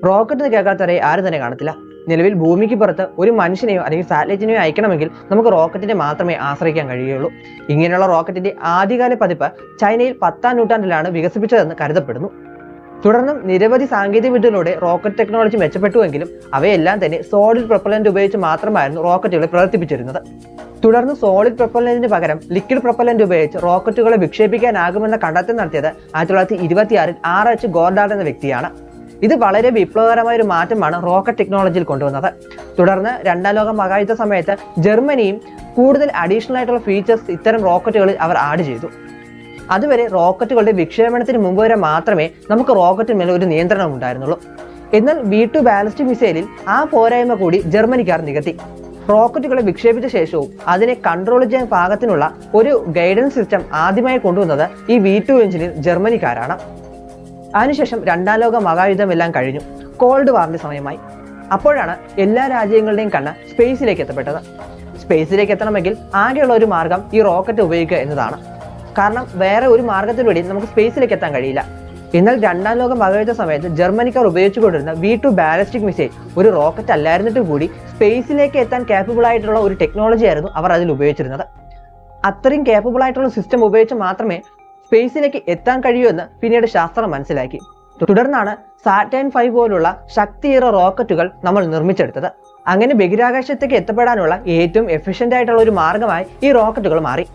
Rocket എന്ന് കേൾക്കാത്തവരെ ആരും തന്നെ കാണത്തില്ല. നിലവിൽ ഭൂമിക്ക് പുറത്ത് ഒരു മനുഷ്യനെയോ അല്ലെങ്കിൽ സാറ്റലൈറ്റിനെയോ അയക്കണമെങ്കിൽ നമുക്ക് റോക്കറ്റിനെ മാത്രമേ ആശ്രയിക്കാൻ കഴിയുകയുള്ളൂ. ഇങ്ങനെയുള്ള റോക്കറ്റിന്റെ ആദ്യകാല പതിപ്പ് ചൈനയിൽ 10ാം നൂറ്റാണ്ടിലാണ് വികസിപ്പിച്ചതെന്ന് കരുതപ്പെടുന്നു. തുടർന്നും നിരവധി സാങ്കേതിക വിദ്യകളിലൂടെ റോക്കറ്റ് ടെക്നോളജി മെച്ചപ്പെട്ടുവെങ്കിലും അവയെല്ലാം തന്നെ സോളിഡ് പ്രൊപ്പല്ലന്റ് ഉപയോഗിച്ച് മാത്രമായിരുന്നു റോക്കറ്റുകളെ പ്രവർത്തിപ്പിച്ചിരുന്നത്. തുടർന്ന് സോളിഡ് പ്രൊപ്പല്ലന്റിന് പകരം ലിക്വിഡ് പ്രൊപ്പല്ലന്റ് ഉപയോഗിച്ച് റോക്കറ്റുകളെ വിക്ഷേപിക്കാനാകുമെന്ന കണ്ടെത്തൽ നടത്തിയത് 1926 RH ഗോർഡാർഡ് എന്ന വ്യക്തിയാണ്. ഇത് വളരെ വിപ്ലവകരമായ ഒരു മാറ്റമാണ് റോക്കറ്റ് ടെക്നോളജിയിൽ കൊണ്ടുവന്നത്. തുടർന്ന് 2ാം ലോക മഹായുദ്ധ സമയത്ത് ജർമ്മനിയും കൂടുതൽ അഡീഷണൽ ആയിട്ടുള്ള ഫീച്ചേഴ്സ് ഇത്തരം റോക്കറ്റുകളിൽ അവർ ആഡ് ചെയ്തു. അതുവരെ റോക്കറ്റുകളുടെ വിക്ഷേപണത്തിന് മുമ്പ് വരെ മാത്രമേ നമുക്ക് റോക്കറ്റിന്മേൽ ഒരു നിയന്ത്രണം ഉണ്ടായിരുന്നുള്ളൂ. എന്നാൽ V2 ബാലിസ്റ്റിക് മിസൈലിൽ ആ പോരായ്മ കൂടി ജർമ്മനിക്കാർ നികത്തി. റോക്കറ്റുകളെ വിക്ഷേപിച്ച ശേഷവും അതിനെ കൺട്രോൾ ചെയ്യാൻ പാകത്തിനുള്ള ഒരു ഗൈഡൻസ് സിസ്റ്റം ആദ്യമായി കൊണ്ടുവന്നത് ഈ V2 എഞ്ചിനിൽ ജർമ്മനിക്കാരാണ്. അതിനുശേഷം 2ാം ലോക മഹായുദ്ധം എല്ലാം കഴിഞ്ഞു. കോൾഡ് വാറിന്റെ സമയമായി. അപ്പോഴാണ് എല്ലാ രാജ്യങ്ങളുടെയും കണ്ണ് സ്പേസിലേക്ക് എത്തപ്പെട്ടത്. സ്പേസിലേക്ക് എത്തണമെങ്കിൽ ആകെയുള്ള ഒരു മാർഗം ഈ റോക്കറ്റ് ഉപയോഗിക്കുക എന്നതാണ്. കാരണം വേറെ ഒരു മാർഗത്തിലൂടെ നമുക്ക് സ്പേസിലേക്ക് എത്താൻ കഴിയില്ല. എന്നാൽ 2ാം ലോക മഹായുദ്ധ സമയത്ത് ജർമ്മനിക്കാർ ഉപയോഗിച്ചുകൊണ്ടിരുന്ന V2 ബാലിസ്റ്റിക് മിസൈൽ ഒരു റോക്കറ്റ് അല്ലായിരുന്നിട്ട് കൂടി സ്പേസിലേക്ക് എത്താൻ കേപ്പബിൾ ആയിട്ടുള്ള ഒരു ടെക്നോളജി ആയിരുന്നു അവർ അതിൽ ഉപയോഗിച്ചിരുന്നത്. അത്രയും കേപ്പബിൾ ആയിട്ടുള്ള സിസ്റ്റം ഉപയോഗിച്ച് മാത്രമേ സ്പേസിലേക്ക് എത്താൻ കഴിയൂ എന്ന് പിന്നീട് ശാസ്ത്രം മനസ്സിലാക്കി. തുടർന്നാണ് സാറ്റേൺ 5 പോലുള്ള ശക്തിയേറെ റോക്കറ്റുകൾ നമ്മൾ നിർമ്മിച്ചെടുത്തത്. അങ്ങനെ ബഹിരാകാശത്തേക്ക് എത്തപ്പെടാനുള്ള ഏറ്റവും എഫിഷ്യന്റ് ആയിട്ടുള്ള ഒരു മാർഗമായി ഈ റോക്കറ്റുകൾ മാറി.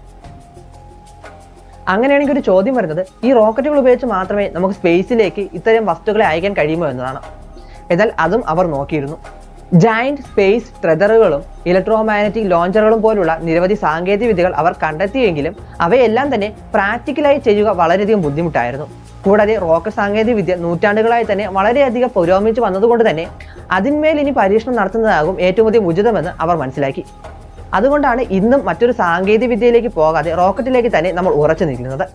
അങ്ങനെയാണെങ്കിൽ ഒരു ചോദ്യം വരുന്നത്, ഈ റോക്കറ്റുകൾ ഉപയോഗിച്ച് മാത്രമേ നമുക്ക് സ്പേസിലേക്ക് ഇത്തരം വസ്തുക്കളെ അയക്കാൻ കഴിയുമോ എന്നതാണ്. എന്നാൽ അതും അവർ നോക്കിയിരുന്നു. ജയന്റ് സ്പേസ് ട്രെതറുകളും ഇലക്ട്രോമാഗ്നറ്റിക് ലോഞ്ചറുകളും പോലുള്ള നിരവധി സാങ്കേതിക വിദ്യകൾ അവർ കണ്ടെത്തിയെങ്കിലും അവയെല്ലാം തന്നെ പ്രാക്ടിക്കലായി ചെയ്യുക വളരെയധികം ബുദ്ധിമുട്ടായിരുന്നു. കൂടാതെ റോക്കറ്റ് സാങ്കേതിക വിദ്യ നൂറ്റാണ്ടുകളായി തന്നെ വളരെയധികം പുരോഗമിച്ച് വന്നതുകൊണ്ട് തന്നെ അതിന്മേൽ ഇനി പരീക്ഷണം നടത്തുന്നതാകും ഏറ്റവും അധികം ഉചിതമെന്ന് അവർ മനസ്സിലാക്കി. അതുകൊണ്ടാണ് ഇന്നും മറ്റൊരു സാങ്കേതിക വിദ്യയിലേക്ക് പോകാതെ റോക്കറ്റിലേക്ക് തന്നെ നമ്മൾ ഉറച്ചു നിൽക്കുന്നത്.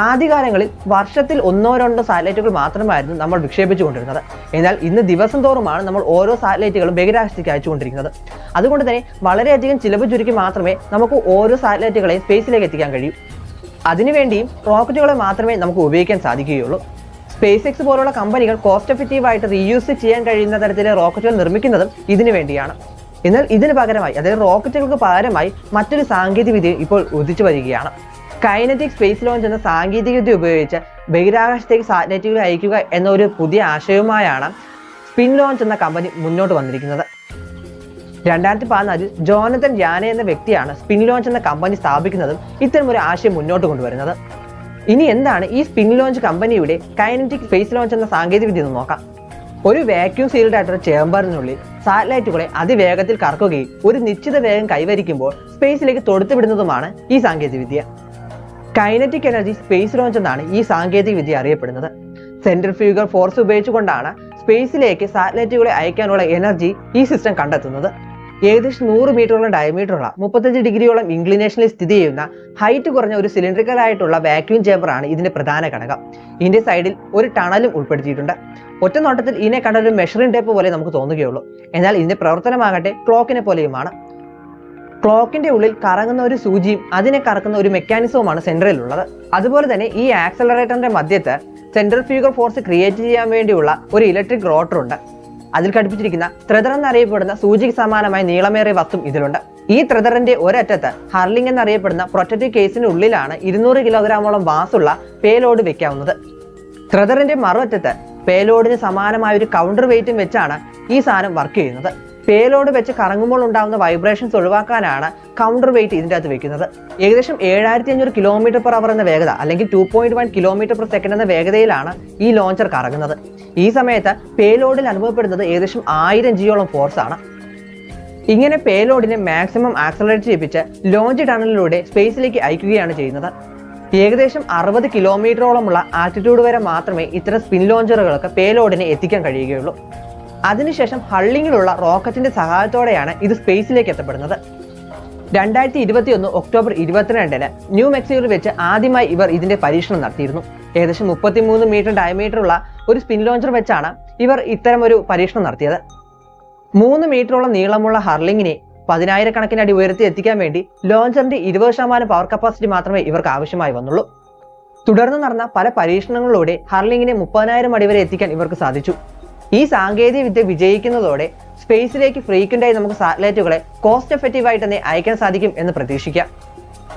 ആദ്യകാലങ്ങളിൽ വർഷത്തിൽ 1-2 സാറ്റലൈറ്റുകൾ മാത്രമായിരുന്നു നമ്മൾ വിക്ഷേപിച്ചുകൊണ്ടിരുന്നത്. എന്നാൽ ഇന്ന് ദിവസം തോറുമാണ് നമ്മൾ ഓരോ സാറ്റലൈറ്റുകളും ബഹിരാകാശത്തേക്ക് അയച്ചുകൊണ്ടിരിക്കുന്നത്. അതുകൊണ്ട് തന്നെ വളരെയധികം ചിലവ് ചുരുക്കി മാത്രമേ നമുക്ക് ഓരോ സാറ്റലൈറ്റുകളെയും സ്പേസിലേക്ക് എത്തിക്കാൻ കഴിയൂ. അതിനുവേണ്ടിയും റോക്കറ്റുകളെ മാത്രമേ നമുക്ക് ഉപയോഗിക്കാൻ സാധിക്കുകയുള്ളൂ. സ്പേസ് എക്സ് പോലുള്ള കമ്പനികൾ കോസ്റ്റ് എഫക്റ്റീവായിട്ട് റീയൂസ് ചെയ്യാൻ കഴിയുന്ന തരത്തിലെ റോക്കറ്റുകൾ നിർമ്മിക്കുന്നതും ഇതിനു വേണ്ടിയാണ്. എന്നാൽ ഇതിന് പകരമായി, അതായത് റോക്കറ്റുകൾക്ക് പകരമായി മറ്റൊരു സാങ്കേതിക വിദ്യ ഇപ്പോൾ ഉദിച്ചു വരികയാണ്. കൈനറ്റിക് സ്പേസ് ലോഞ്ച് എന്ന സാങ്കേതിക വിദ്യ ഉപയോഗിച്ച് ബഹിരാകാശത്തേക്ക് സാറ്റലൈറ്റുകൾ അയക്കുക എന്ന ഒരു പുതിയ ആശയവുമായാണ് സ്പിൻ ലോഞ്ച് എന്ന കമ്പനി മുന്നോട്ട് വന്നിരിക്കുന്നത്. 2014 ജോനതൻ യാനെ എന്ന വ്യക്തിയാണ് സ്പിൻ ലോഞ്ച് എന്ന കമ്പനി സ്ഥാപിക്കുന്നതും ഇത്തരം ഒരു ആശയം മുന്നോട്ട് കൊണ്ടുവരുന്നത്. ഇനി എന്താണ് ഈ സ്പിൻ ലോഞ്ച് കമ്പനിയുടെ കൈനറ്റിക് സ്പേസ് ലോഞ്ച് എന്ന സാങ്കേതിക വിദ്യ എന്ന് നോക്കാം. ഒരു വാക്യൂം സീൽഡ് ആയിട്ടുള്ള ചേംബറിനുള്ളിൽ സാറ്റലൈറ്റുകളെ അതിവേഗത്തിൽ കറക്കുകയും ഒരു നിശ്ചിത വേഗം കൈവരിക്കുമ്പോൾ സ്പേസിലേക്ക് തൊടുത്തുവിടുന്നതുമാണ് ഈ സാങ്കേതിക വിദ്യ. കൈനറ്റിക് എനർജി സ്പേസ് ലോഞ്ച് എന്നാണ് ഈ സാങ്കേതിക വിദ്യ അറിയപ്പെടുന്നത്. സെൻട്രിഫ്യൂഗൽ ഫോഴ്സ് ഉപയോഗിച്ചുകൊണ്ടാണ് സ്പേസിലേക്ക് സാറ്റലൈറ്റുകളെ അയക്കാനുള്ള എനർജി ഈ സിസ്റ്റം കണ്ടെത്തുന്നത്. ഏകദേശം 100 മീറ്ററോളം ഡയമീറ്ററുള്ള 35 ഡിഗ്രിയോളം ഇൻക്ലിനേഷനിൽ സ്ഥിതി ചെയ്യുന്ന ഹൈറ്റ് കുറഞ്ഞ ഒരു സിലിണ്ടറിക്കൽ ആയിട്ടുള്ള വാക്യൂം ചേംബറാണ് ഇതിന്റെ പ്രധാന ഘടകം. ഇതിന്റെ സൈഡിൽ ഒരു ടണലും ഉൾപ്പെടുത്തിയിട്ടുണ്ട്. ഒറ്റ നോട്ടത്തിൽ ഇതിനെ കണ്ട ഒരു മെഷറിംഗ് ടേപ്പ് പോലെ നമുക്ക് തോന്നുകയുള്ളൂ. എന്നാൽ ഇതിന്റെ പ്രവർത്തനമാകട്ടെ ക്ലോക്കിനെ പോലെയുമാണ്. ക്ലോക്കിന്റെ ഉള്ളിൽ കറങ്ങുന്ന ഒരു സൂചിയും അതിനെ കറക്കുന്ന ഒരു മെക്കാനിസവുമാണ് സെൻട്രലിലുള്ളത്. അതുപോലെ തന്നെ ഈ ആക്സലറേറ്ററിന്റെ മധ്യത്ത് സെൻട്രിഫ്യൂഗൽ ഫോഴ്സ് ക്രിയേറ്റ് ചെയ്യാൻ വേണ്ടിയുള്ള ഒരു ഇലക്ട്രിക് റോട്ടർ ഉണ്ട്. അതിൽ ഘടിപ്പിച്ചിരിക്കുന്ന ത്രെഡർ എന്നറിയപ്പെടുന്ന സൂചിക്ക് സമാനമായ നീളമേറിയ വസ്തു ഇതിലുണ്ട്. ഈ ത്രെഡറിന്റെ ഒരറ്റത്ത് ഹർലിംഗ് എന്നറിയപ്പെടുന്ന പ്രൊട്ടക്റ്റീവ് കേസിന് ഉള്ളിലാണ് 200 കിലോഗ്രാമോളം മാസുള്ള പേലോഡ് വെക്കാവുന്നത്. ത്രെഡറിന്റെ മറുഅറ്റത്ത് പേലോഡിന് സമാനമായ ഒരു കൗണ്ടർ വെയിറ്റും വെച്ചാണ് ഈ സാധനം വർക്ക് ചെയ്യുന്നത്. പേലോഡ് വെച്ച് കറങ്ങുമ്പോൾ ഉണ്ടാകുന്ന വൈബ്രേഷൻസ് ഒഴിവാക്കാനാണ് കൗണ്ടർ വെയിറ്റ് ഇതിൻ്റെ അകത്ത് വെക്കുന്നത്. ഏകദേശം 7500 km/h എന്ന വേഗത, അല്ലെങ്കിൽ 2.1 km/s എന്ന വേഗതയിലാണ് ഈ ലോഞ്ചർ കറങ്ങുന്നത്. ഈ സമയത്ത് പേലോഡിൽ അനുഭവപ്പെടുന്നത് ഏകദേശം 1000 G ഫോഴ്സ് ആണ്. ഇങ്ങനെ പേലോഡിനെ മാക്സിമം ആക്സലറേറ്റ് ചെയ്യിപ്പിച്ച് ലോഞ്ച് ടണലിലൂടെ സ്പേസിലേക്ക് അയക്കുകയാണ് ചെയ്യുന്നത്. ഏകദേശം 60 കിലോമീറ്ററോളമുള്ള ആൾട്ടിറ്റ്യൂഡ് വരെ മാത്രമേ ഇത്തരം സ്പിൻ ലോഞ്ചറുകൾക്ക് പേലോഡിനെ എത്തിക്കാൻ കഴിയുകയുള്ളൂ. അതിനുശേഷം ഹള്ളിങ്ങിലുള്ള റോക്കറ്റിന്റെ സഹായത്തോടെയാണ് ഇത് സ്പേസിലേക്ക് എത്തപ്പെടുന്നത്. 2021 ഒക്ടോബർ 22-ന് ന്യൂ മെക്സിക്കോയിൽ വെച്ച് ആദ്യമായി ഇവർ ഇതിന്റെ പരീക്ഷണം നടത്തിയിരുന്നു. ഏകദേശം 33 മീറ്റർ ഡയമീറ്ററുള്ള ഒരു സ്പിൻ ലോഞ്ചർ വെച്ചാണ് ഇവർ ഇത്തരം ഒരു പരീക്ഷണം നടത്തിയത്. 3 മീറ്ററോളം നീളമുള്ള ഹർലിങ്ങിനെ 10,000 അടി ഉയർത്തി എത്തിക്കാൻ വേണ്ടി ലോഞ്ചറിന്റെ 20% പവർ കപ്പാസിറ്റി മാത്രമേ ഇവർക്ക് ആവശ്യമായി വന്നുള്ളൂ. തുടർന്ന് നടന്ന പല പരീക്ഷണങ്ങളിലൂടെ ഹർലിങ്ങിനെ 30,000 അടി വരെ എത്തിക്കാൻ ഇവർക്ക് സാധിച്ചു. ഈ സാങ്കേതിക വിദ്യ വിജയിക്കുന്നതോടെ സ്പേസിലേക്ക് ഫ്രീക്വൻ്റായി നമുക്ക് സാറ്റലൈറ്റുകളെ കോസ്റ്റ് എഫക്റ്റീവായിട്ട് തന്നെ അയക്കാൻ സാധിക്കും എന്ന് പ്രതീക്ഷിക്കാം.